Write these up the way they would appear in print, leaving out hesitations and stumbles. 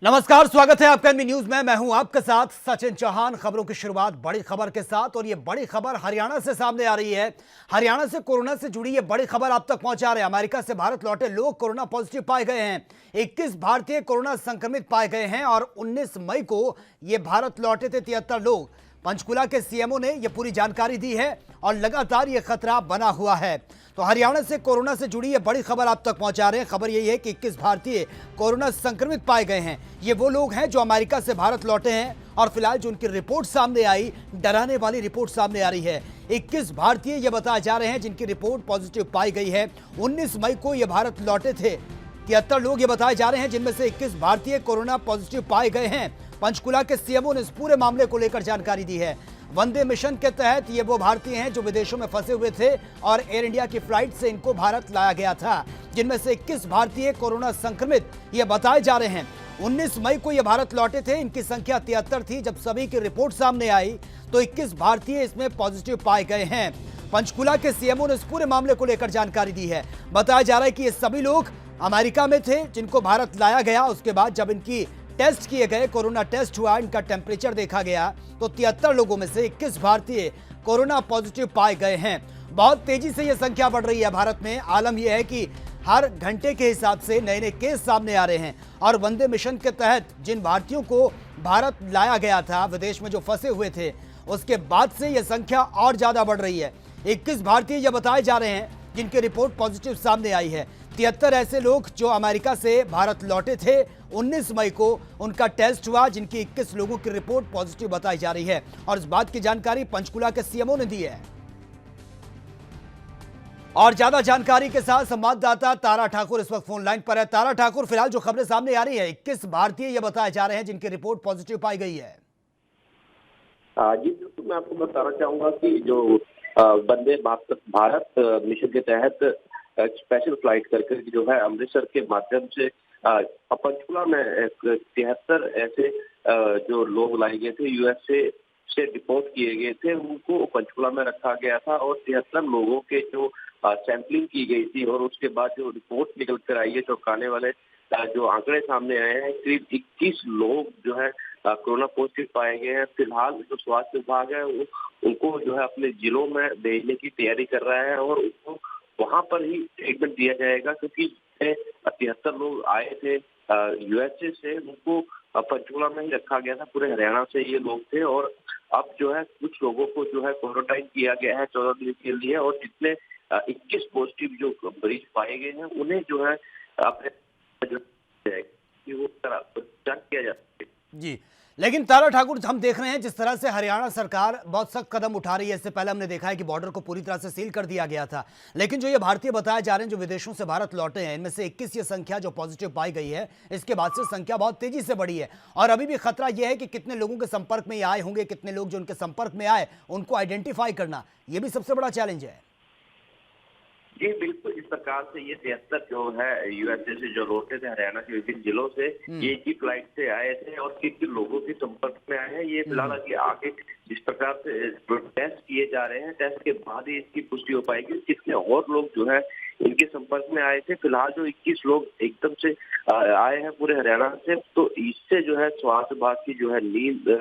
नमस्कार, स्वागत है आपका एनबी न्यूज में। मैं हूं आपके साथ सचिन चौहान। खबरों की शुरुआत बड़ी खबर के साथ, और ये बड़ी खबर हरियाणा से सामने आ रही है। हरियाणा से कोरोना से जुड़ी ये बड़ी खबर आप तक पहुंचा रहे हैं। अमेरिका से भारत लौटे लोग कोरोना पॉजिटिव पाए गए हैं। 21 भारतीय कोरोना संक्रमित पाए गए हैं और 19 मई को ये भारत लौटे थे 73 लोग। पंचकुला के सीएमओ ने यह पूरी जानकारी दी है और लगातार यह खतरा बना हुआ है। तो हरियाणा से कोरोना से जुड़ी ये बड़ी खबर आप तक पहुंचा रहे हैं। खबर यही है कि 21 भारतीय कोरोना संक्रमित पाए गए हैं। ये वो लोग हैं जो अमेरिका से भारत लौटे हैं और फिलहाल जो उनकी रिपोर्ट सामने आई, डराने वाली रिपोर्ट सामने आ रही है। 21 भारतीय ये बताए जा रहे हैं जिनकी रिपोर्ट पॉजिटिव पाई गई है। 19 मई को ये भारत लौटे थे। 73 लोग ये बताए जा रहे हैं जिनमें से 21 भारतीय कोरोना पॉजिटिव पाए गए हैं। पंचकुला के सीएमओ ने इस पूरे मामले को लेकर जानकारी दी है। वंदे मिशन के तहत ये वो भारतीय हैं जो विदेशों में फंसे हुए थे और एयर इंडिया की फ्लाइट से इनको भारत लाया गया था, जिनमें से 21 भारतीय कोरोना संक्रमित ये बताए जा रहे हैं। 19 मई को ये भारत लौटे थे। इनकी संख्या 73 थी। जब सभी की रिपोर्ट सामने आई तो 21 भारतीय इसमें पॉजिटिव पाए गए हैं। पंचकुला के सीएमओ ने इस पूरे मामले को लेकर जानकारी दी है। बताया जा रहा है कि ये सभी लोग अमेरिका में थे जिनको भारत लाया गया। उसके बाद जब इनकी टेस्ट किए गए, कोरोना टेस्ट हुआ, इनका टेम्परेचर देखा गया तो 73 लोगों में से 21 भारतीय कोरोना पॉजिटिव पाए गए हैं। बहुत तेजी से यह संख्या बढ़ रही है भारत में। आलम यह है कि हर घंटे के हिसाब से नए नए केस सामने आ रहे हैं और वंदे मिशन के तहत जिन भारतीयों को भारत लाया गया था विदेश में जो फंसे हुए थे, उसके बाद से यह संख्या और ज्यादा बढ़ रही है। 21 भारतीय यह बताए जा रहे हैं जिनकी रिपोर्ट पॉजिटिव सामने आई है। 73 ऐसे लोग जो अमेरिका से भारत लौटे थे। 19 मई को उनका टेस्ट हुआ जिनकी 21 लोगों की रिपोर्ट पॉजिटिव बताई जा रही है और इस बात की जानकारी पंचकुला के सीएमओ ने दी है। और ज्यादा जानकारी के साथ संवाददाता तारा ठाकुर इस वक्त फोन लाइन पर है। तारा ठाकुर, फिलहाल जो खबरें सामने आ रही है, 21 भारतीय ये बताए जा रहे हैं जिनकी रिपोर्ट पॉजिटिव पाई गई है। जी, तो मैं आपको बताना चाहूंगा कि जो वंदे भारत मिशन के तहत स्पेशल फ्लाइट करके जो है अमृतसर के माध्यम से पंचकुला में 73 ऐसे जो लोग लाए गए थे, यूएसए से डिपोर्ट किए गए थे, उनको पंचकुला में रखा गया था और 73 लोगों के जो सैंपलिंग की गई थी और उसके बाद जो रिपोर्ट निकल कर आई है, चौंकाने वाले जो आंकड़े सामने आए हैं, करीब 21 लोग जो है कोरोना पॉजिटिव पाए गए हैं। फिलहाल जो स्वास्थ्य विभाग है उनको जो है अपने जिलों में भेजने की तैयारी कर रहा है और उनको वहां पर ही ट्रीटमेंट दिया जाएगा, क्योंकि 73 लोग आए थे यूएसए से, उनको पंचकुला में ही रखा गया था। पूरे हरियाणा से ये लोग थे और अब जो है कुछ लोगों को जो है क्वारंटाइन किया गया है 14 दिन के लिए और जितने 21 पॉजिटिव जो मरीज पाए गए हैं उन्हें जो है अपने वो जांच किया जा सके। जी, लेकिन तारा ठाकुर, हम देख रहे हैं जिस तरह से हरियाणा सरकार बहुत सख्त कदम उठा रही है। इससे पहले हमने देखा है कि बॉर्डर को पूरी तरह से सील कर दिया गया था, लेकिन जो ये भारतीय बताए जा रहे हैं जो विदेशों से भारत लौटे हैं, इनमें से 21 ये संख्या जो पॉजिटिव पाई गई है, इसके बाद से संख्या बहुत तेजी से बढ़ी है और अभी भी खतरा यह है कि कितने लोगों के संपर्क में ये आए होंगे, कितने लोग जो उनके संपर्क में आए उनको आइडेंटिफाई करना, यह भी सबसे बड़ा चैलेंज है। जी बिल्कुल, इस प्रकार से ये 73 जो है यूएसए से जो लौटे थे हरियाणा के विभिन्न जिलों से, ये की फ्लाइट से आए थे और किन लोगों के संपर्क में आए हैं, ये फिलहाल आगे जिस प्रकार से टेस्ट किए जा रहे हैं, टेस्ट के बाद ही इसकी पुष्टि हो पाएगी कितने और लोग जो है इनके संपर्क में आए थे। फिलहाल जो 21 लोग एकदम से आए हैं पूरे हरियाणा से, तो इससे जो है स्वास्थ्य विभाग की जो है नींद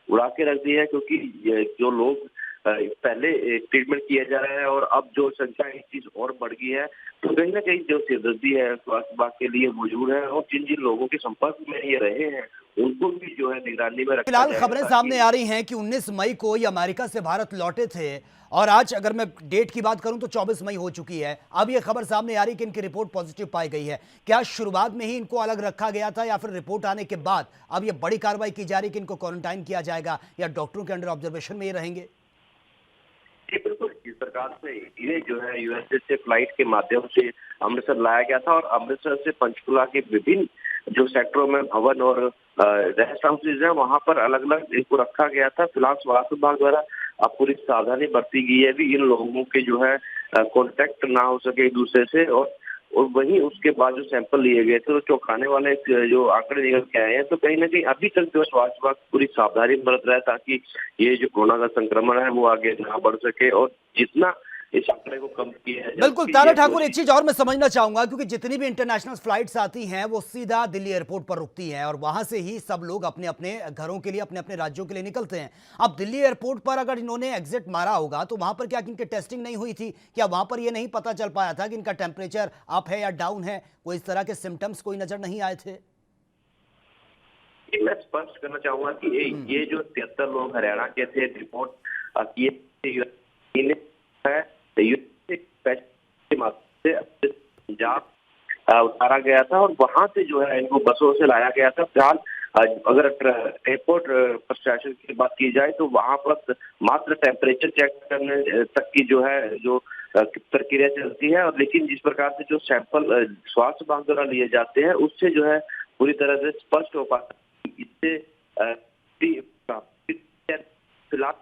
उड़ा के रख दी है, क्योंकि जो लोग पहले ट्रीटमेंट किया जा रहा है और अब जो संख्या एक चीज और बढ़ गई है, तो कहीं ना कहीं जो सिरदर्दी है स्वास्थ्य विभाग के लिए मौजूद है और जिन जिन लोगों के संपर्क में ये रहे हैं उनको भी जो है निगरानी में रखा फिलहाल जाएगा। खबरें सामने आ रही हैं कि 19 मई को ये अमेरिका से भारत लौटे थे और आज अगर मैं डेट की बात करूं तो 24 मई हो चुकी है। अब ये खबर सामने आ रही है कि इनकी रिपोर्ट पॉजिटिव पाई गई है। क्या शुरुआत में ही इनको अलग रखा गया था या फिर रिपोर्ट आने के बाद अब ये बड़ी कार्रवाई की जा रही है कि इनको क्वारंटाइन किया जाएगा या डॉक्टरों के अंडर ऑब्जर्वेशन में ये रहेंगे? जी बिल्कुल, इस प्रकार से इन्हें जो है यूएसए से फ्लाइट के माध्यम से अमृतसर लाया गया था और अमृतसर से पंचकुला के विभिन्न जो सेक्टरों में भवन और रेस्ट हाउसेज है वहां पर अलग अलग इनको रखा गया था। फिलहाल स्वास्थ्य विभाग द्वारा अब पूरी सावधानी बरती गई है भी इन लोगों के जो है कॉन्टेक्ट ना हो सके एक दूसरे से, और वहीं उसके बाद जो सैंपल लिए गए थे तो चौंकाने वाले जो आंकड़े निकल के आए हैं, तो कहीं ना कहीं अभी तक जो स्वास्थ्य विभाग पूरी सावधानी बरत रहा है ताकि ये जो कोरोना का संक्रमण है वो आगे ना बढ़ सके और जितना इस आंकड़े को कम किया है। बिल्कुल तारा ठाकुर, एक चीज और मैं समझना चाहूंगा, क्योंकि जितनी भी इंटरनेशनल फ्लाइट्स आती हैं वो सीधा दिल्ली एयरपोर्ट पर रुकती हैं और वहां से ही सब लोग अपने अपने घरों के लिए, अपने अपने राज्यों के लिए निकलते हैं। अब दिल्ली एयरपोर्ट पर अगर इन्होंने एग्जिट मारा होगा तो वहां पर क्या इनकी टेस्टिंग नहीं हुई थी? क्या वहां पर यह नहीं पता चल पाया था कि इनका टेम्परेचर अप है या डाउन है? कोई इस तरह के सिम्टम्स कोई नजर नहीं आए थे? मैं स्पष्ट करना चाहूंगा कि ये जो 73 लोग हरियाणा के थे, रिपोर्ट किए पंजाब उतारा गया था और वहां से जो है इनको बसों से लाया गया था। फिलहाल अगर एयरपोर्ट प्रशासन की बात की जाए तो वहां पर मात्र टेम्परेचर चेक करने तक की जो है जो प्रक्रिया चलती है, और लेकिन जिस प्रकार से जो सैंपल स्वास्थ्य विभाग द्वारा लिए जाते हैं उससे जो है पूरी तरह से स्पष्ट हो पाता है। इससे फिलहाल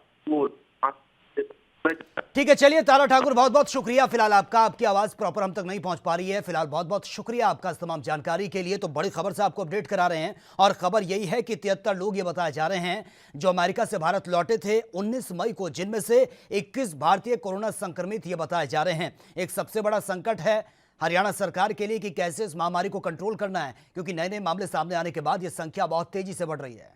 ठीक है, चलिए तारा ठाकुर, बहुत बहुत शुक्रिया फिलहाल आपका। आपकी आवाज प्रॉपर हम तक नहीं पहुंच पा रही है फिलहाल। बहुत बहुत शुक्रिया आपका इस तमाम जानकारी के लिए। तो बड़ी खबर से आपको अपडेट करा रहे हैं और खबर यही है कि 73 लोग ये बताए जा रहे हैं जो अमेरिका से भारत लौटे थे 19 मई को, जिनमें से 21 भारतीय कोरोना संक्रमित ये बताए जा रहे हैं। एक सबसे बड़ा संकट है हरियाणा सरकार के लिए कि कैसे इस महामारी को कंट्रोल करना है, क्योंकि नए नए मामले सामने आने के बाद यह संख्या बहुत तेजी से बढ़ रही है।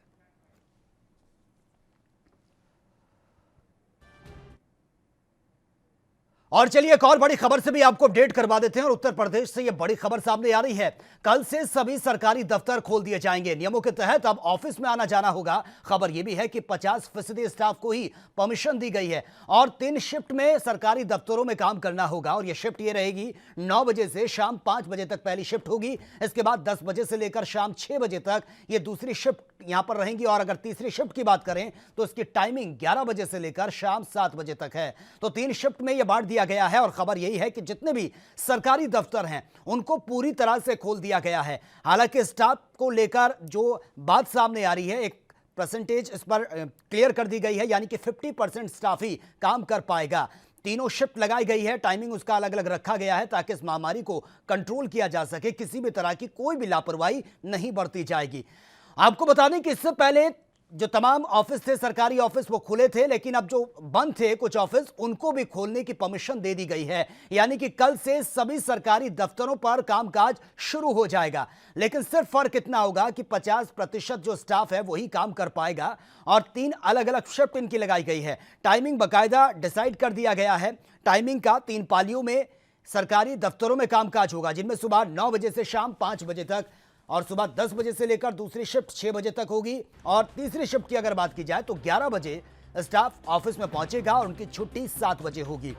और चलिए एक और बड़ी खबर से भी आपको अपडेट करवा देते हैं और उत्तर प्रदेश से यह बड़ी खबर सामने आ रही है। कल से सभी सरकारी दफ्तर खोल दिए जाएंगे। नियमों के तहत अब ऑफिस में आना जाना होगा। खबर यह भी है कि 50% स्टाफ को ही परमिशन दी गई है और 3 शिफ्ट में सरकारी दफ्तरों में काम करना होगा। और यह शिफ्ट ये रहेगी 9 बजे से शाम 5 बजे तक पहली शिफ्ट होगी। इसके बाद 10 बजे से लेकर शाम 6 बजे तक ये दूसरी शिफ्ट यहां पर रहेंगी। और अगर तीसरी शिफ्ट की बात करें तो इसकी टाइमिंग 11 बजे से लेकर शाम 7 बजे तक है। तो 3 शिफ्ट में यह बांट दिया गया है और खबर यही है कि जितने भी सरकारी दफ्तर हैं उनको पूरी तरह से खोल दिया गया है। हालांकि स्टाफ को लेकर जो बात सामने आ रही है, एक परसेंटेज इस पर क्लियर कर दी गई है, यानी कि 50% स्टाफ ही काम कर पाएगा। तीनों शिफ्ट लगाई गई है, टाइमिंग उसका अलग अलग रखा गया है ताकि इस महामारी को कंट्रोल किया जा सके। किसी भी तरह की कोई भी लापरवाही नहीं बरती जाएगी। आपको बता दें कि इससे पहले जो तमाम ऑफिस थे, सरकारी ऑफिस, वो खुले थे, लेकिन अब जो बंद थे कुछ ऑफिस, उनको भी खोलने की परमिशन दे दी गई है। यानी कि कल से सभी सरकारी दफ्तरों पर कामकाज शुरू हो जाएगा। लेकिन सिर्फ फर्क इतना होगा कि 50% जो स्टाफ है वही काम कर पाएगा और 3 अलग अलग शिफ्ट इनकी लगाई गई है। टाइमिंग बाकायदा डिसाइड कर दिया गया है। टाइमिंग का 3 पालियों में सरकारी दफ्तरों में कामकाज होगा, जिनमें सुबह 9 बजे से शाम 5 बजे तक और सुबह 10 बजे से लेकर दूसरी शिफ्ट 6 बजे तक होगी। और तीसरी शिफ्ट की अगर बात की जाए तो 11 बजे स्टाफ ऑफिस में पहुंचेगा और उनकी छुट्टी 7 बजे होगी।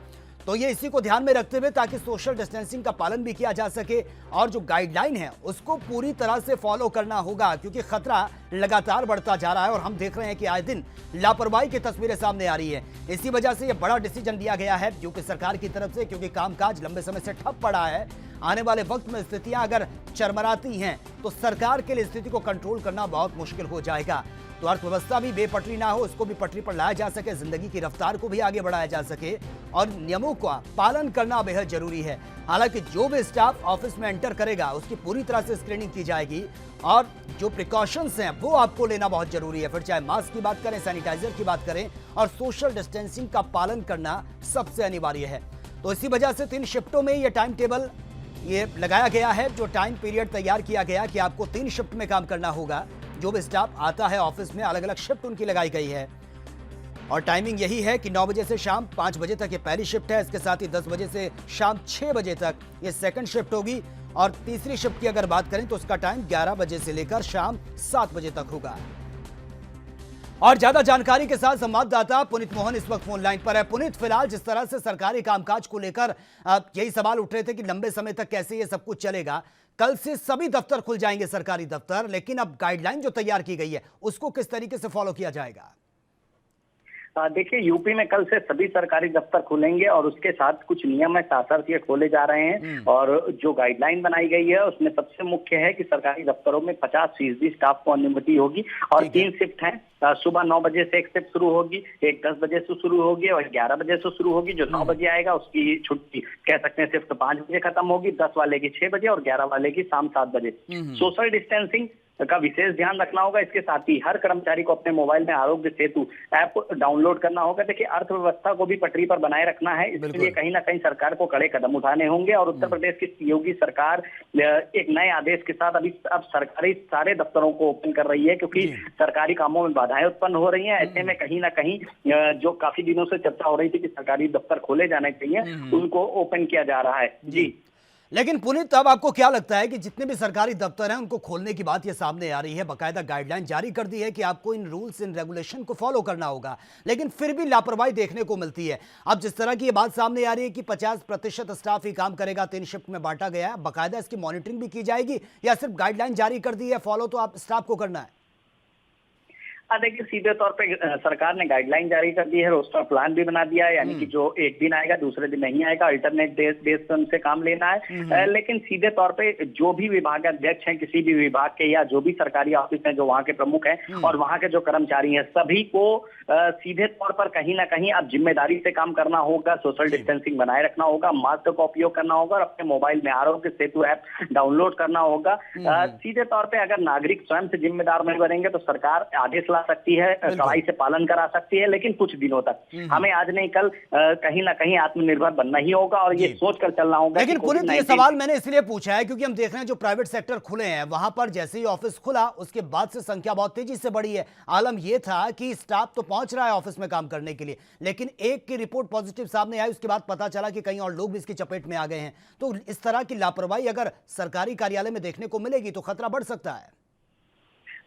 तो ये इसी को ध्यान में रखते हुए ताकि सोशल डिस्टेंसिंग का पालन भी किया जा सके और जो गाइडलाइन है उसको पूरी तरह से फॉलो करना होगा, क्योंकि खतरा लगातार बढ़ता जा रहा है और हम देख रहे हैं कि आए दिन लापरवाही की तस्वीरें सामने आ रही है। इसी वजह से यह बड़ा डिसीजन लिया गया है क्योंकि सरकार की तरफ से, क्योंकि कामकाज लंबे समय से ठप पड़ा है। आने वाले वक्त में स्थितियां अगर चरमराती हैं तो सरकार के लिए स्थिति को कंट्रोल करना बहुत मुश्किल हो जाएगा। तो अर्थव्यवस्था भी बेपटरी ना हो, उसको भी पटरी पर लाया जा सके, जिंदगी की रफ्तार को भी आगे बढ़ाया जा सके और नियमों का पालन करना बेहद जरूरी है। हालांकि जो भी स्टाफ ऑफिस में एंटर करेगा उसकी पूरी तरह से स्क्रीनिंग की जाएगी और जो प्रिकॉशंस हैं वो आपको लेना बहुत जरूरी है। फिर चाहे मास्क की बात करें, सैनिटाइजर की बात करें और सोशल डिस्टेंसिंग का पालन करना सबसे अनिवार्य है। तो इसी वजह से 3 शिफ्टों में ये टाइम टेबल ये लगाया गया है, जो टाइम पीरियड तैयार किया गया कि आपको 3 शिफ्ट में काम करना होगा। जो भी स्टाफ आता है ऑफिस में अलग अलग शिफ्ट उनकी लगाई गई है और टाइमिंग यही है कि 9 बजे से शाम 5 बजे तक ये पहली शिफ्ट है। इसके साथ ही 10 बजे से शाम 6 बजे तक ये सेकंड शिफ्ट होगी और तीसरी शिफ्ट की अगर बात करें तो उसका टाइम 11 बजे से लेकर शाम 7 बजे तक होगा। और ज्यादा जानकारी के साथ संवाददाता पुनीत मोहन इस वक्त फोन लाइन पर है। पुनीत, फिलहाल जिस तरह से सरकारी कामकाज को लेकर यही सवाल उठ रहे थे कि लंबे समय तक कैसे ये सब कुछ चलेगा, कल से सभी दफ्तर खुल जाएंगे सरकारी दफ्तर, लेकिन अब गाइडलाइन जो तैयार की गई है उसको किस तरीके से फॉलो किया जाएगा? देखिए, यूपी में कल से सभी सरकारी दफ्तर खुलेंगे और उसके साथ कुछ नियम है साथ ये खोले जा रहे हैं। और जो गाइडलाइन बनाई गई है उसमें सबसे मुख्य है कि सरकारी दफ्तरों में 50% स्टाफ को अनुमति होगी और 3 शिफ्ट है। सुबह 9 बजे से एक शिफ्ट शुरू होगी, एक 10 बजे से शुरू होगी और 11 बजे से शुरू होगी। जो 9 बजे आएगा उसकी छुट्टी कह सकते हैं शिफ्ट 5 बजे खत्म होगी, 10 वाले की 6 बजे और 11 वाले की शाम 7 बजे। सोशल डिस्टेंसिंग का विशेष ध्यान रखना होगा। इसके साथ ही हर कर्मचारी को अपने मोबाइल में आरोग्य सेतु ऐप डाउनलोड करना होगा। देखिए, अर्थव्यवस्था को भी पटरी पर बनाए रखना है, इसके लिए कहीं ना कहीं सरकार को कड़े कदम उठाने होंगे। और उत्तर प्रदेश की योगी सरकार एक नए आदेश के साथ अब सरकारी सारे दफ्तरों को ओपन कर रही है, क्योंकि सरकारी कामों में बाधाएं उत्पन्न हो रही हैं। ऐसे में कहीं ना कहीं जो काफी दिनों से चर्चा हो रही थी कि सरकारी दफ्तर खोले जाने चाहिए, उनको ओपन किया जा रहा है। जी, लेकिन पुनीत, अब आपको क्या लगता है कि जितने भी सरकारी दफ्तर हैं उनको खोलने की बात ये सामने आ रही है, बाकायदा गाइडलाइन जारी कर दी है कि आपको इन रूल्स इन रेगुलेशन को फॉलो करना होगा, लेकिन फिर भी लापरवाही देखने को मिलती है। अब जिस तरह की ये बात सामने आ रही है कि 50% स्टाफ ही काम करेगा, 3 शिफ्ट में बांटा गया है, बाकायदा इसकी मॉनिटरिंग भी की जाएगी या सिर्फ गाइडलाइन जारी कर दी है, फॉलो तो आप स्टाफ को करना है? देखिए, सीधे तौर पे सरकार ने गाइडलाइन जारी कर दी है, रोस्टर प्लान भी बना दिया है, यानी कि जो एक दिन आएगा दूसरे दिन नहीं आएगा, अल्टरनेट डेज पे उनसे काम लेना है। लेकिन सीधे तौर पे जो भी विभागाध्यक्ष हैं किसी भी विभाग के, या जो भी सरकारी ऑफिस हैं, जो वहाँ के प्रमुख हैं और वहाँ के जो कर्मचारी हैं, सभी को सीधे तौर पर कहीं ना कहीं अब जिम्मेदारी से काम करना होगा, सोशल डिस्टेंसिंग बनाए रखना होगा, मास्क का उपयोग करना होगा और अपने मोबाइल में आरोग्य सेतु ऐप डाउनलोड करना होगा। सीधे तौर पे अगर नागरिक स्वयं से जिम्मेदार नहीं बनेंगे तो सरकार आदेश ला सकती है, कड़ाई से पालन करा सकती है, लेकिन कुछ दिनों तक। हमें आज नहीं कल कहीं ना कहीं आत्मनिर्भर बनना ही होगा और ये सोच कर चलना होगा। लेकिन पुनीत, ये सवाल मैंने इसलिए पूछा है क्योंकि हम देख रहे हैं जो प्राइवेट सेक्टर खुले हैं वहां पर जैसे ही ऑफिस खुला उसके बाद से संख्या बहुत तेजी से बढ़ी है। आलम यह था कि स्टाफ तो पहुंच रहा है ऑफिस में काम करने के लिए, लेकिन एक की रिपोर्ट पॉजिटिव सामने आई, उसके बाद पता चला कि कहीं और लोग भी इसकी चपेट में आ गए हैं। तो इस तरह की लापरवाही अगर सरकारी कार्यालय में देखने को मिलेगी तो खतरा बढ़ सकता है।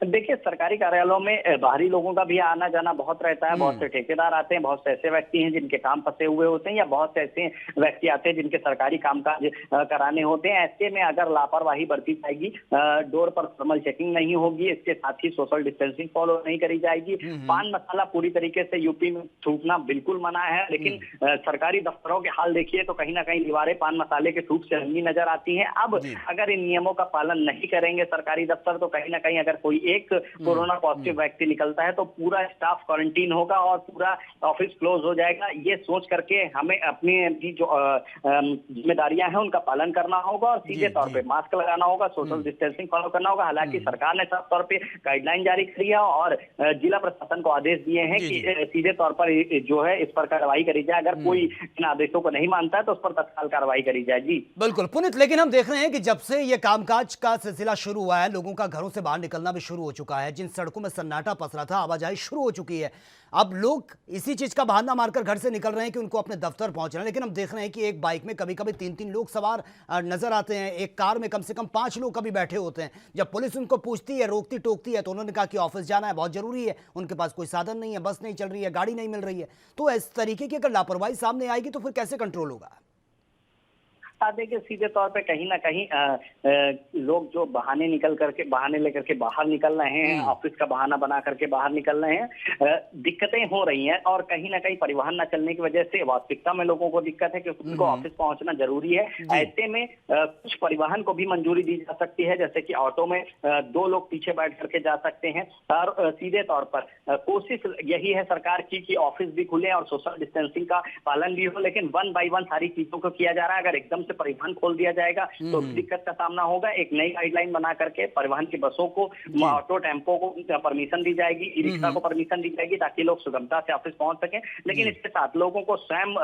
देखिए, सरकारी कार्यालयों में बाहरी लोगों का भी आना जाना बहुत रहता है। बहुत से ठेकेदार आते हैं, बहुत से ऐसे व्यक्ति हैं जिनके काम फंसे हुए होते हैं, या बहुत से ऐसे व्यक्ति आते हैं जिनके सरकारी कामकाज कराने होते हैं। ऐसे में अगर लापरवाही बरती जाएगी, डोर पर थर्मल चेकिंग नहीं होगी, इसके साथ ही सोशल डिस्टेंसिंग फॉलो नहीं करी जाएगी, पान मसाला पूरी तरीके से यूपी में थूकना बिल्कुल मना है। लेकिन सरकारी दफ्तरों के हाल देखिए तो कहीं ना कहीं दीवारें पान मसाले के थूक से रंगी नजर आती हैं। अब अगर इन नियमों का पालन नहीं करेंगे सरकारी दफ्तर, तो कहीं ना कहीं अगर कोई एक कोरोना पॉजिटिव व्यक्ति निकलता है तो पूरा स्टाफ क्वारंटीन होगा और पूरा ऑफिस क्लोज हो जाएगा। ये सोच करके हमें अपनी जो जिम्मेदारियां हैं उनका पालन करना होगा और सीधे तौर पे मास्क लगाना होगा, सोशल डिस्टेंसिंग फॉलो करना होगा। हालांकि सरकार ने साफ तौर पे गाइडलाइन जारी करी है और जिला प्रशासन को आदेश दिए हैं कि सीधे तौर पर जो है इस पर कार्रवाई करी जाए। अगर कोई इन आदेशों को नहीं मानता है तो उस पर तत्काल कार्रवाई करी जाए। जी बिल्कुल पुनीत, लेकिन हम देख रहे हैं कि जब से ये कामकाज का सिलसिला शुरू हुआ है, लोगों का घरों से बाहर निकलना भी शुरू हो चुका है। जिन सड़कों में सन्नाटा पसरा था, आवाजाही शुरू हो चुकी है। अब लोग इसी चीज का बहाना मारकर घर से निकल रहे हैं कि उनको अपने दफ्तर पहुंचना है। लेकिन हम देख रहे हैं कि एक बाइक में कभी कभी 3-3 लोग सवार नजर आते हैं, एक कार में कम से कम 5 लोग कभी बैठे होते हैं। जब पुलिस उनको पूछती है, रोकती टोकती है, तो उन्होंने कहा कि ऑफिस जाना है, बहुत जरूरी है। उनके पास कोई साधन नहीं है, बस नहीं चल रही है, गाड़ी नहीं मिल रही है। तो इस तरीके की अगर लापरवाही सामने आएगी तो फिर कैसे कंट्रोल होगा? देखिए, सीधे तौर पे कहीं ना कहीं लोग जो बहाने लेकर के बाहर निकल रहे हैं, ऑफिस का बहाना बना करके बाहर निकल रहे हैं, दिक्कतें हो रही हैं। और कहीं ना कहीं परिवहन न चलने की वजह से वास्तविकता में लोगों को दिक्कत है क्योंकि उनको ऑफिस पहुंचना जरूरी है। ऐसे में कुछ परिवहन को भी मंजूरी दी जा सकती है, जैसे कि ऑटो में 2 लोग पीछे बैठ करके जा सकते हैं। और सीधे तौर पर कोशिश यही है सरकार की कि ऑफिस भी खुले और सोशल डिस्टेंसिंग का पालन भी हो, लेकिन 1 बाय 1 सारी चीजों को किया जा रहा है। अगर एकदम परिवहन खोल दिया जाएगा तो दिक्कत का सामना होगा। एक नई गाइडलाइन बना करके परिवहन की बसों को, ऑटो टेम्पो को परमिशन दी जाएगी, ई रिक्शा को परमिशन दी जाएगी ताकि लोग सुगमता से ऑफिस पहुंच सकें। लेकिन इसके साथ लोगों को स्वयं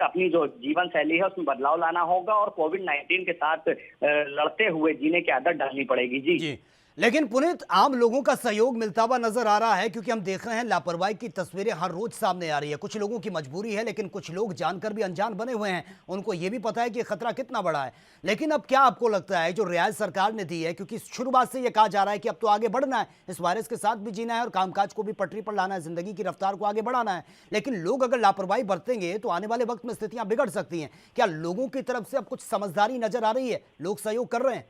अपनी जो जीवन शैली है उसमें बदलाव लाना होगा और कोविड-19 के साथ लड़ते हुए जीने की आदत डालनी पड़ेगी। जी लेकिन पुनीत, आम लोगों का सहयोग मिलता हुआ नजर आ रहा है क्योंकि हम देख रहे हैं लापरवाही की तस्वीरें हर रोज सामने आ रही है। कुछ लोगों की मजबूरी है, लेकिन कुछ लोग जानकर भी अनजान बने हुए हैं। उनको यह भी पता है कि खतरा कितना बड़ा है। लेकिन अब क्या आपको लगता है जो रियायत सरकार ने दी है, क्योंकि शुरुआत से यह कहा जा रहा है कि अब तो आगे बढ़ना है, इस वायरस के साथ भी जीना है और कामकाज को भी पटरी पर लाना है, जिंदगी की रफ्तार को आगे बढ़ाना है, लेकिन लोग अगर लापरवाही बरतेंगे तो आने वाले वक्त में स्थितियां बिगड़ सकती हैं। क्या लोगों की तरफ से अब कुछ समझदारी नजर आ रही है? लोग सहयोग कर रहे हैं?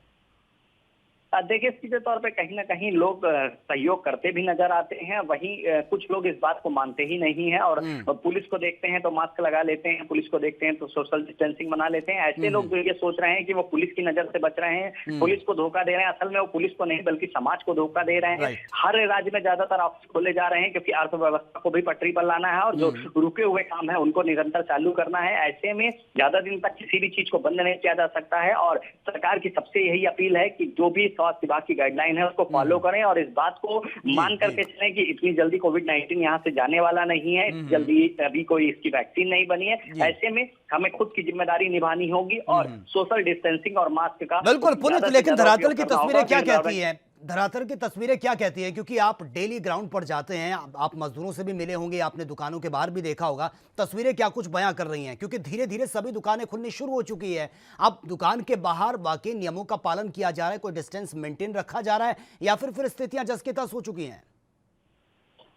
देखिए, सीधे तौर पे कहीं ना कहीं लोग सहयोग करते भी नजर आते हैं, वहीं कुछ लोग इस बात को मानते ही नहीं हैं और पुलिस को देखते हैं तो मास्क लगा लेते हैं, पुलिस को देखते हैं तो सोशल डिस्टेंसिंग बना लेते हैं। ऐसे लोग ये सोच रहे हैं कि वो पुलिस की नजर से बच रहे हैं, पुलिस को धोखा दे रहे हैं। असल में वो पुलिस को नहीं बल्कि समाज को धोखा दे रहे हैं। हर राज्य में ज्यादातर ऑफिस खोले जा रहे हैं क्योंकि अर्थव्यवस्था को भी पटरी पर लाना है और जो रुके हुए काम है उनको निरंतर चालू करना है। ऐसे में ज्यादा दिन तक किसी भी चीज को बंद नहीं किया जा सकता है और सरकार की सबसे यही अपील है कि जो भी स्वास्थ्य विभाग की गाइडलाइन है उसको फॉलो करें और इस बात को मान करके चलें कि इतनी जल्दी कोविड-19 यहाँ से जाने वाला नहीं है, इतनी जल्दी अभी कोई इसकी वैक्सीन नहीं बनी है। ऐसे में हमें खुद की जिम्मेदारी निभानी होगी और सोशल डिस्टेंसिंग और मास्क का बिल्कुल पुनीत, लेकिन धरातल की तस्वीरें क्या कहती हैं? धरातल की तस्वीरें क्या कहती हैं? क्योंकि आप डेली ग्राउंड पर जाते हैं, आप मजदूरों से भी मिले होंगे, आपने दुकानों के बाहर भी देखा होगा, तस्वीरें क्या कुछ बयां कर रही हैं? क्योंकि धीरे धीरे सभी दुकानें खुलनी शुरू हो चुकी है। अब दुकान के बाहर वाकई नियमों का पालन किया जा रहा है, कोई डिस्टेंस मेंटेन रखा जा रहा है, या फिर स्थितियां जस की तस हो चुकी हैं?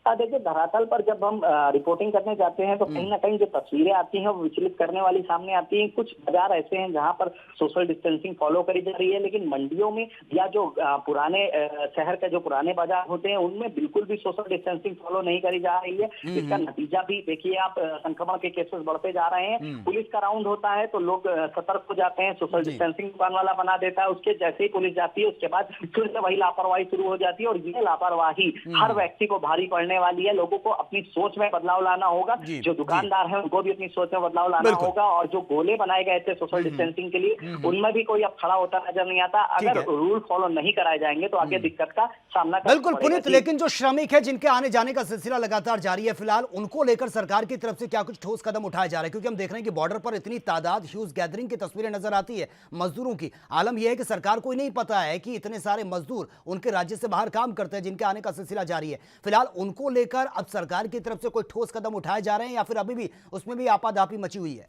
देखिए, धरातल पर जब हम रिपोर्टिंग करने जाते हैं तो कहीं ना कहीं जो तस्वीरें आती हैं वो विचलित करने वाली सामने आती हैं। कुछ बाजार ऐसे हैं जहां पर सोशल डिस्टेंसिंग फॉलो करी जा रही है, लेकिन मंडियों में या जो पुराने शहर के जो पुराने बाजार होते हैं उनमें बिल्कुल भी सोशल डिस्टेंसिंग फॉलो नहीं करी जा रही है। इसका नतीजा भी देखिए आप, संक्रमण के केसेस बढ़ते जा रहे हैं। पुलिस का राउंड होता है तो लोग सतर्क हो जाते हैं, सोशल डिस्टेंसिंग दुकान वाला बना देता है, उसके जैसे ही पुलिस जाती है उसके बाद फिर से वही लापरवाही शुरू हो जाती है। और ये लापरवाही हर व्यक्ति को भारी पड़ने वाली है। लोगों को अपनी सोच में बदलाव लाना होगा, जो दुकानदार है उनको भी अपनी सोच में बदलाव लाना होगा। और जो गोले बनाए गए थे सोशल डिस्टेंसिंग के लिए उनमें भी कोई अब खड़ा होता नजर नहीं आता। अगर रूल फॉलो नहीं कराए जाएंगे तो आगे दिक्कत का सामना करना बिल्कुल पुनीत, लेकिन जो श्रमिक है जिनके आने जाने का सिलसिला लगातार जारी है, फिलहाल उनको लेकर सरकार की तरफ से क्या कुछ ठोस कदम उठाया जा रहा है? क्योंकि हम देख रहे हैं कि बॉर्डर पर इतनी तादाद, ह्यूज गैदरिंग की तस्वीरें नजर आती है मजदूरों की। आलम यह है कि सरकार को ही नहीं पता है कि इतने सारे मजदूर उनके राज्य से बाहर काम करते हैं जिनके आने का सिलसिला जारी है। फिलहाल उनको लेकर अब सरकार की तरफ से कोई ठोस कदम उठाए जा रहे हैं या फिर अभी भी उसमें भी आपाधापी मची हुई है?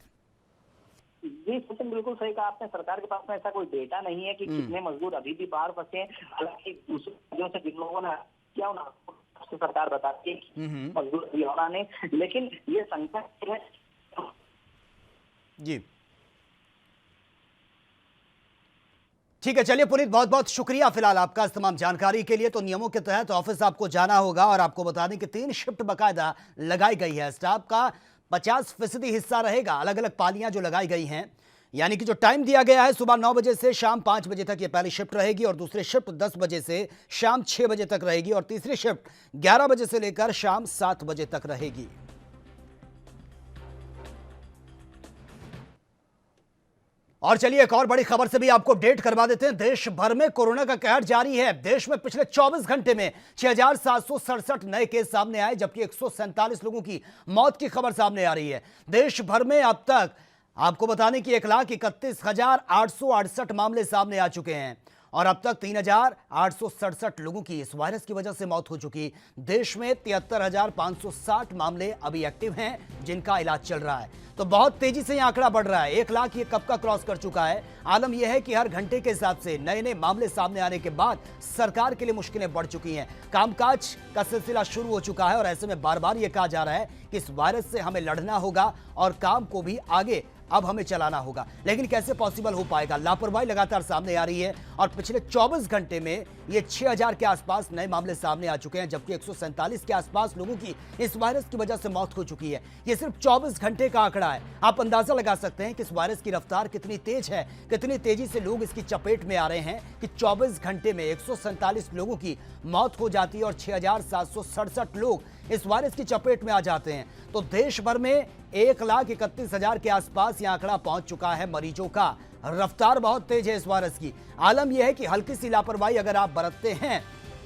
जी सचिन, बिल्कुल सही कहा आपने। सरकार के पास में ऐसा कोई डेटा नहीं है कि कितने मजदूर अभी भी बाहर फंसे हैं। हालांकि दूसरे राज्यों से जिन लोगों ने किया उन्हें सरकार बताती है मजदूर अभी और आने, लेकिन ये संख्या है। जी ठीक है, चलिए पुनीत, बहुत बहुत शुक्रिया फिलहाल आपका इस तमाम जानकारी के लिए। तो नियमों के तहत ऑफिस आपको जाना होगा और आपको बता दें कि 3 शिफ्ट बाकायदा लगाई गई है। स्टाफ का 50% हिस्सा रहेगा, अलग अलग पालियां जो लगाई गई हैं। यानी कि जो टाइम दिया गया है सुबह 9 बजे से शाम 5 बजे तक, ये पहली शिफ्ट रहेगी और दूसरी शिफ्ट 10 बजे से शाम 6 बजे तक रहेगी और तीसरी शिफ्ट 11 बजे से लेकर शाम 7 बजे तक रहेगी। और चलिए एक और बड़ी खबर से भी आपको अपडेट करवा देते हैं। देश भर में कोरोना का कहर जारी है। देश में पिछले 24 घंटे में 6,767 नए केस सामने आए, जबकि 147 लोगों की मौत की खबर सामने आ रही है। देश भर में अब तक आपको बताने की 1,31,868 मामले सामने आ चुके हैं और अब तक 3,867 लोगों की इस वायरस की वजह से मौत हो चुकी। देश में 73,560 मामले अभी एक्टिव हैं जिनका इलाज चल रहा है। तो बहुत तेजी से यह आंकड़ा बढ़ रहा है। 1 लाख ये कब का क्रॉस कर चुका है। आलम यह है कि हर घंटे के हिसाब से नए नए मामले सामने आने के बाद सरकार के लिए मुश्किलें बढ़ चुकी हैं। कामकाज का सिलसिला शुरू हो चुका है और ऐसे में बार बार यह कहा जा रहा है कि इस वायरस से हमें लड़ना होगा और काम को भी आगे अब हमें चलाना होगा। लेकिन कैसे पॉसिबल हो पाएगा? लापरवाही लगातार सामने आ रही है और पिछले 24 घंटे में ये 6,000 के आसपास नए मामले सामने आ चुके हैं, जबकि 147 के आसपास लोगों की इस वायरस की वजह से मौत हो चुकी है। ये सिर्फ 24 घंटे का आंकड़ा है। आप अंदाजा लगा सकते हैं कि इस वायरस की रफ्तार कितनी तेज है, कितनी तेजी से लोग इसकी चपेट में आ रहे हैं कि 24 घंटे में 147 लोगों की मौत हो जाती है और 6,767 लोग इस वायरस की चपेट में आ जाते हैं। तो देश भर में 1,31,000 के आसपास यह आंकड़ा पहुंच चुका है मरीजों का। रफ्तार बहुत तेज है इस वायरस की। आलम यह है कि हल्की सी लापरवाही अगर आप बरतते हैं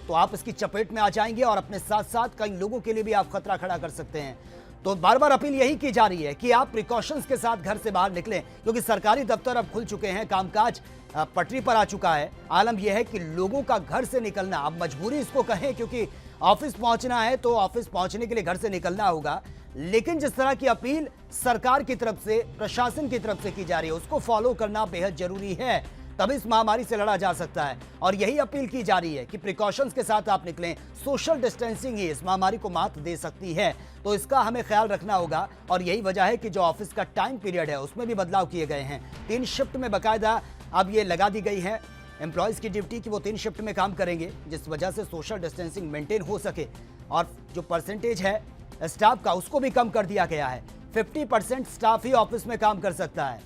तो आप इसकी चपेट में आ जाएंगे और अपने साथ साथ कई लोगों के लिए भी आप खतरा खड़ा कर सकते हैं। तो बार बार अपील यही की जा रही है कि आप प्रिकॉशंस के साथ घर से बाहर निकलें, क्योंकि सरकारी दफ्तर अब खुल चुके हैं, कामकाज पटरी पर आ चुका है। आलम यह है कि लोगों का घर से निकलना, अब मजबूरी इसको कहें, क्योंकि ऑफिस पहुंचना है तो ऑफिस पहुंचने के लिए घर से निकलना होगा। लेकिन जिस तरह की अपील सरकार की तरफ से, प्रशासन की तरफ से की जा रही है, उसको फॉलो करना बेहद जरूरी है, तभी इस महामारी से लड़ा जा सकता है। और यही अपील की जा रही है कि प्रिकॉशंस के साथ आप निकलें। सोशल डिस्टेंसिंग ही इस महामारी को मात दे सकती है, तो इसका हमें ख्याल रखना होगा। और यही वजह है कि जो ऑफिस का टाइम पीरियड है उसमें भी बदलाव किए गए हैं। 3 शिफ्ट में बाकायदा अब ये लगा दी गई है एम्प्लॉयज की ड्यूटी कि वो 3 शिफ्ट में काम करेंगे, जिस वजह से सोशल डिस्टेंसिंग मेंटेन हो सके। और जो परसेंटेज है स्टाफ का उसको भी कम कर दिया गया है। 50% स्टाफ ही ऑफिस में काम कर सकता है।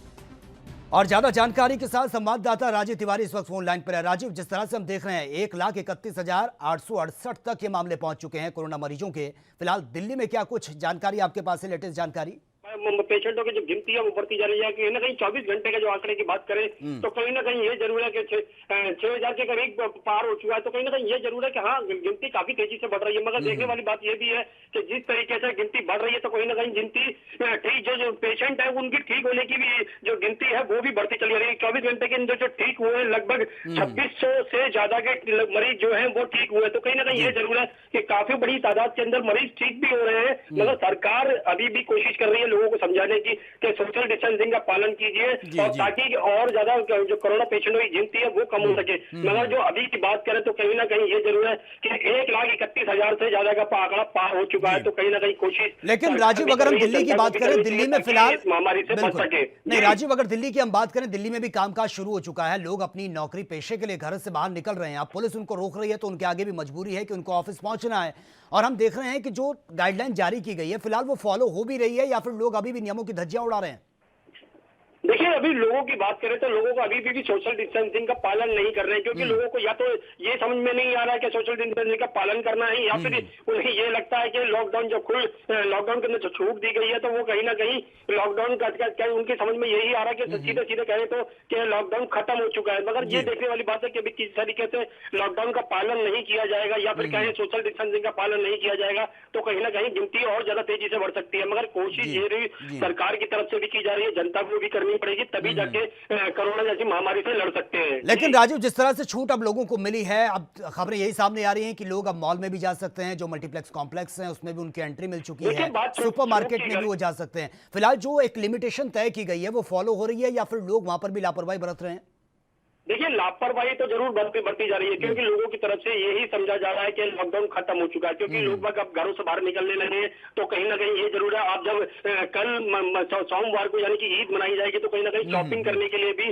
और ज्यादा जानकारी के साथ संवाददाता राजीव तिवारी इस वक्त फोन लाइन पर है। राजीव, जिस तरह से हम देख रहे हैं 1,31,868 तक ये मामले पहुंच चुके हैं कोरोना मरीजों के। फिलहाल दिल्ली में क्या कुछ जानकारी आपके पास है, लेटेस्ट जानकारी? मैं पेशेंटों की जो गिनती है वो बढ़ती जा रही है। कहीं ना कहीं 24 घंटे के जो आंकड़े की बात करें तो कहीं ना कहीं ये जरूर है कि 6,000 के करीब पार हो चुका है। तो कहीं ना कहीं ये जरूर है कि हाँ, गिनती काफी तेजी से बढ़ रही है। मगर देखने वाली बात ये भी है कि जिस तरीके से गिनती बढ़ रही है तो कहीं ना कहीं गिनती ठीक जो पेशेंट है उनकी ठीक होने की भी जो गिनती है वो भी बढ़ती चली रही है। 24 घंटे के अंदर जो ठीक हुए हैं लगभग 2600 से ज्यादा के मरीज जो है वो ठीक हुए। तो कहीं ना कहीं ये जरूर है कि काफी बड़ी तादाद के अंदर मरीज ठीक भी हो रहे हैं। मगर सरकार अभी भी कोशिश कर रही है लोगों को समझाने की कि सोशल डिस्टेंसिंग का पालन कीजिए और ताकि और ज्यादा जो कोरोना पेशेंटों की गिनती है वो कम हो सके। मगर जो अभी की बात करें तो कहीं ना कहीं ये जरूर है कि 1,31,000 से ज्यादा का आंकड़ा पार हो चुका है। तो कहीं ना कहीं कोशिश, लेकिन राजीव अगर हम दिल्ली की बात करें, दिल्ली में फिलहाल महामारी से बच सके। नहीं राजीव, अगर दिल्ली की हम बात करें, दिल्ली में भी कामकाज शुरू हो चुका है। लोग अपनी नौकरी पेशे के लिए घर से बाहर निकल रहे हैं। अब पुलिस उनको रोक रही है तो उनके आगे भी मजबूरी है कि उनको ऑफिस पहुंचना है। और हम देख रहे हैं कि जो गाइडलाइन जारी की गई है फिलहाल वो फॉलो हो भी रही है या फिर लोग अभी भी नियमों की धज्जियां उड़ा रहे हैं? देखिए, अभी लोगों की बात करें तो लोगों को अभी भी सोशल डिस्टेंसिंग का पालन नहीं कर रहे हैं, क्योंकि लोगों को या तो ये समझ में नहीं आ रहा है कि सोशल डिस्टेंसिंग का पालन करना है, या फिर उन्हें ये लगता है कि लॉकडाउन लॉकडाउन के अंदर जो छूट दी गई है तो वो कहीं ना कहीं लॉकडाउन का उनकी समझ में यही आ रहा है कि सीधे सीधे कहें तो कि लॉकडाउन खत्म हो चुका है। मगर ये देखने वाली बात है कि अभी किस तरीके से लॉकडाउन का पालन नहीं किया जाएगा या फिर कहें सोशल डिस्टेंसिंग का पालन नहीं किया जाएगा तो कहीं ना कहीं गिनती और ज्यादा तेजी से बढ़ सकती है। मगर कोशिश ये रही सरकार की तरफ से भी की जा रही है, जनता को भी करनी पड़ेगी, तभी जाके कोरोना जैसी महामारी से लड़ सकते हैं। लेकिन राजीव, जिस तरह से छूट अब लोगों को मिली है, अब खबरें यही सामने आ रही हैं कि लोग अब मॉल में भी जा सकते हैं, जो मल्टीप्लेक्स कॉम्प्लेक्स हैं उसमें भी उनकी एंट्री मिल चुकी है, सुपरमार्केट में भी वो जा सकते हैं। फिलहाल जो एक लिमिटेशन तय की गई है वो फॉलो हो रही है या फिर लोग वहां पर भी लापरवाही बरत रहे हैं? देखिए, लापरवाही तो जरूर बढ़ती जा रही है, क्योंकि लोगों की तरफ से यही समझा जा रहा है कि लॉकडाउन खत्म हो चुका है, क्योंकि लोग अब घरों से बाहर निकलने लगे हैं। तो कहीं ना कहीं ये जरूर है, आप जब कल सोमवार को यानी कि ईद मनाई जाएगी तो कहीं ना कहीं शॉपिंग करने के लिए भी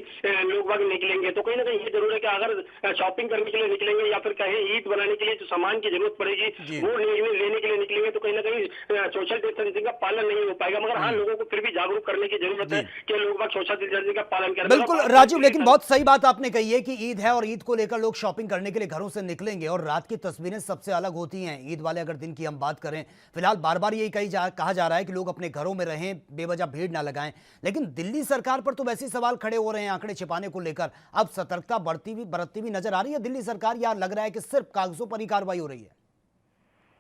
लोग निकलेंगे। तो कहीं ना कहीं ये जरूर है कि अगर शॉपिंग करने के लिए निकलेंगे या फिर कहें ईद बनाने के लिए जो सामान की जरूरत पड़ेगी वो लेने के लिए निकलेंगे तो कहीं ना कहीं सोशल डिस्टेंसिंग का पालन नहीं हो पाएगा। मगर हाँ, लोगों को फिर भी जागरूक करने की जरूरत है कि लोग सोशल डिस्टेंसिंग का पालन करें। बिल्कुल राजीव, लेकिन बहुत सही बात आपने कही है कि ईद है और ईद को लेकर लोग शॉपिंग करने के लिए घरों से निकलेंगे और रात की तस्वीरें सबसे अलग होती हैं। ईद वाले अगर दिन की हम बात करें, फिलहाल बार बार यही कहा जा रहा है कि लोग अपने घरों में रहें, बेवजह भीड़ ना लगाएं। लेकिन दिल्ली सरकार पर तो वैसे ही सवाल खड़े हो रहे हैं आंकड़े छिपाने को लेकर। अब सतर्कता बरतती हुई नजर आ रही है दिल्ली सरकार, या लग रहा है कि सिर्फ कागजों पर ही कार्रवाई हो रही है?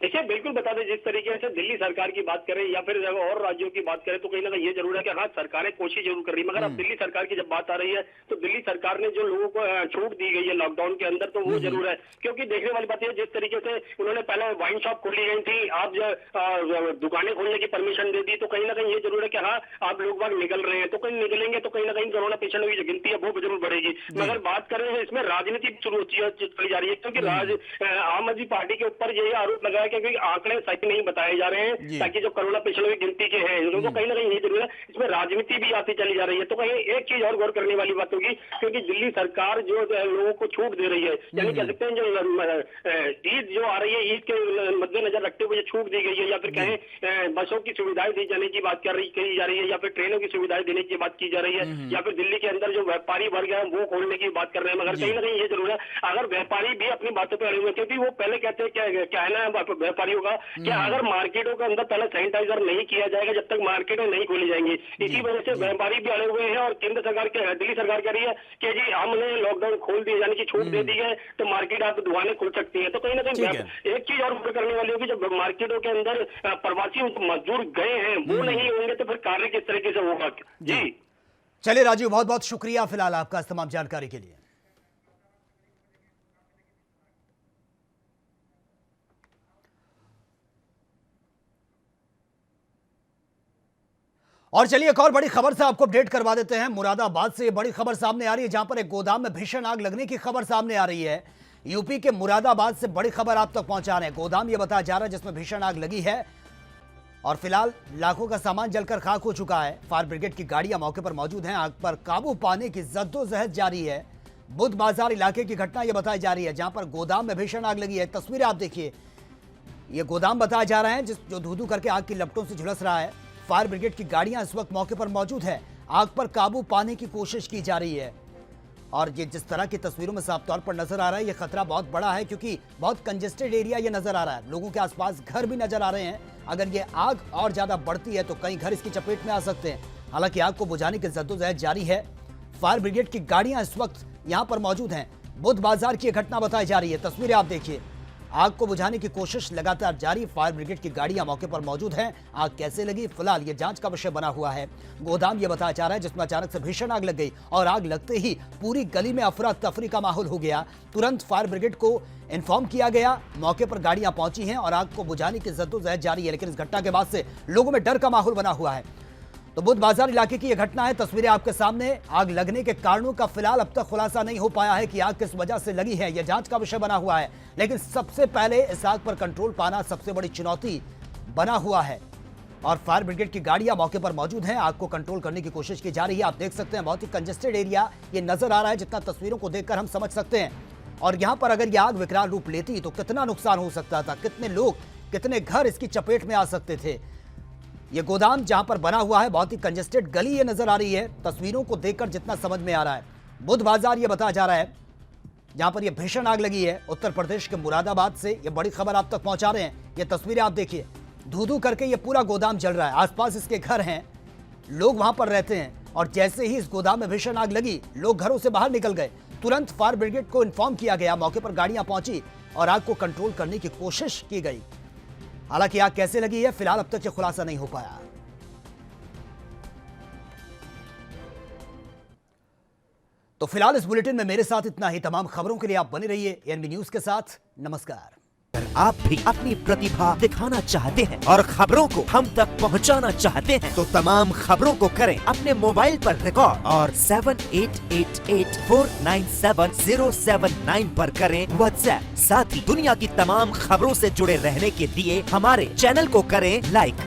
देखिए, बिल्कुल बता दें, जिस तरीके से दिल्ली सरकार की बात करें या फिर और राज्यों की बात करें तो कहीं ना कहीं ये जरूर है कि हाँ, सरकारें कोशिश जरूर कर रही है। मगर अब दिल्ली सरकार की जब बात आ रही है तो दिल्ली सरकार ने जो लोगों को छूट दी गई है लॉकडाउन के अंदर तो वो जरूर है, क्योंकि देखने वाली बात है जिस तरीके से उन्होंने पहले वाइन शॉप खोली गई थी, आप जो दुकानें खोलने की परमिशन दे दी, तो कहीं ना कहीं ये जरूर है कि हाँ, आप लोग निकल रहे हैं तो कहीं निकलेंगे तो कहीं ना कहीं कोरोना पेशेंटों की जो गिनती है वो जरूर बढ़ेगी। मगर बात करें इसमें राजनीति शुरू चली जा रही है, क्योंकि आम आदमी पार्टी के ऊपर यही आरोप लगाया क्योंकि आंकड़े सही नहीं बताए जा रहे हैं, ताकि जो कोरोना पेशेंटों की गिनती के हैं उनको कहीं ना कहीं ये जरूर है इसमें राजनीति भी आती चली जा रही है। तो कहीं एक चीज और गौर करने वाली बात होगी, क्योंकि दिल्ली सरकार जो लोगों को छूट दे रही है, यानी कह सकते हैं जो ईद जो आ रही है, ईद के मद्देनजर रखते हुए छूट दी गई है या फिर कहें बसों की सुविधाएं दी जाने की बात कही जा रही है या फिर ट्रेनों की सुविधाएं देने की बात की जा रही है या फिर दिल्ली के अंदर जो व्यापारी वर्ग है वो खोलने की बात कर रहे हैं। मगर कहीं ना कहीं ये जरूर है अगर व्यापारी भी अपनी बातों पर अड़े हुए, क्योंकि वो पहले कहते हैं क्या है ना व्यापारियों का कि अगर मार्केटों के अंदर पहले सैनिटाइजर नहीं किया जाएगा जब तक मार्केटें नहीं खोली जाएंगी। इसी वजह से व्यापारी भी अड़े हुए हैं और केंद्र सरकार दिल्ली सरकार कह रही है कि जी हमने लॉकडाउन खोल दिया, यानी कि छूट दे दी है तो मार्केट आप दुकानें खुल सकती है। तो कहीं ना कहीं एक चीज और करने वाली होगी, जब मार्केटों के अंदर प्रवासी मजदूर गए हैं वो नहीं होंगे तो फिर कार्य किस तरीके से होगा। जी चलिए राजीव, बहुत बहुत शुक्रिया फिलहाल आपका इस तमाम जानकारी के लिए। और चलिए एक और बड़ी खबर से आपको अपडेट करवा देते हैं। मुरादाबाद से ये बड़ी खबर सामने आ रही है, जहां पर एक गोदाम में भीषण आग लगने की खबर सामने आ रही है। यूपी के मुरादाबाद से बड़ी खबर आप तक पहुंचा रहे हैं। गोदाम ये बताया जा रहा है जिसमें भीषण आग लगी है और फिलहाल लाखों का सामान जलकर खाक हो चुका है। फायर ब्रिगेड की गाड़ियां मौके पर मौजूद हैं। आग पर काबू पाने की जद्दोजहद जारी है। बुद्ध बाजार इलाके की घटना यह बताई जा रही है, जहां पर गोदाम में भीषण आग लगी है। तस्वीरें आप देखिए, यह गोदाम बताया जा रहा है जो धू-धू करके आग की लपटों से झुलस रहा है। फायर ब्रिगेड की गाड़ियां इस वक्त मौके पर मौजूद है। आग पर काबू पाने की कोशिश की जा रही है और ये जिस तरह की तस्वीरों में साफ तौर पर नजर आ रहा है, ये खतरा बहुत बड़ा है क्योंकि बहुत कंजेस्टेड एरिया ये नजर आ रहा है। लोगों के आसपास घर भी नजर आ रहे हैं अगर ये आग और ज्यादा बढ़ती है तो कई घर इसकी चपेट में आ सकते हैं। हालांकि आग को बुझाने की जद्दोजहद जारी है। फायर ब्रिगेड की गाड़ियां इस वक्त यहां पर मौजूद हैं। बुध बाजार की घटना बताई जा रही है, तस्वीरें आप देखिए। आग को बुझाने की कोशिश लगातार जारी, फायर ब्रिगेड की गाड़ियां मौके पर मौजूद हैं। आग कैसे लगी, फिलहाल ये जांच का विषय बना हुआ है। गोदाम ये बताया जा रहा है जिसमें अचानक से भीषण आग लग गई और आग लगते ही पूरी गली में अफरा तफरी का माहौल हो गया। तुरंत फायर ब्रिगेड को इन्फॉर्म किया गया, मौके पर गाड़ियां पहुंची हैं और आग को बुझाने की जद्दोजहद जारी है। लेकिन इस घटना के बाद से लोगों में डर का माहौल बना हुआ है। तो बुध बाजार इलाके की यह घटना है, तस्वीरें आपके सामने। आग लगने के कारणों का फिलहाल अब तक खुलासा नहीं हो पाया है कि आग किस वजह से लगी है, यह जांच का विषय बना हुआ है। लेकिन सबसे पहले इस आग पर कंट्रोल पाना सबसे बड़ी चुनौती बना हुआ है और फायर ब्रिगेड की गाड़ियां मौके पर मौजूद हैं। आग को कंट्रोल करने की कोशिश की जा रही है। आप देख सकते हैं बहुत ही कंजेस्टेड एरिया ये नजर आ रहा है, जितना तस्वीरों को देखकर हम समझ सकते हैं। और यहां पर अगर यह आग विकराल रूप लेती तो कितना नुकसान हो सकता था, कितने लोग, कितने घर इसकी चपेट में आ सकते थे। ये गोदाम जहां पर बना हुआ है, बहुत ही कंजेस्टेड गली ये नजर आ रही है, तस्वीरों को देखकर जितना समझ में आ रहा है। बुध बाजार ये बताया जा रहा है जहां पर ये भीषण आग लगी है। उत्तर प्रदेश के मुरादाबाद से ये बड़ी खबर आप तक पहुंचा रहे हैं। ये तस्वीरें आप देखिए, धू-धू करके ये पूरा गोदाम जल रहा है। आसपास इसके घर हैं, लोग वहां पर रहते हैं और जैसे ही इस गोदाम में भीषण आग लगी, लोग घरों से बाहर निकल गए। तुरंत फायर ब्रिगेड को इन्फॉर्म किया गया, मौके पर गाड़ियां पहुंची और आग को कंट्रोल करने की कोशिश की गई। हालांकि आग कैसे लगी है फिलहाल अब तक ये खुलासा नहीं हो पाया। तो फिलहाल इस बुलेटिन में मेरे साथ इतना ही। तमाम खबरों के लिए आप बने रहिए एएनबी न्यूज के साथ। नमस्कार। अगर आप भी अपनी प्रतिभा दिखाना चाहते हैं और खबरों को हम तक पहुंचाना चाहते हैं तो तमाम खबरों को करें अपने मोबाइल पर रिकॉर्ड और 7888497079 पर करें व्हाट्सएप। साथ ही दुनिया की तमाम खबरों से जुड़े रहने के लिए हमारे चैनल को करें लाइक।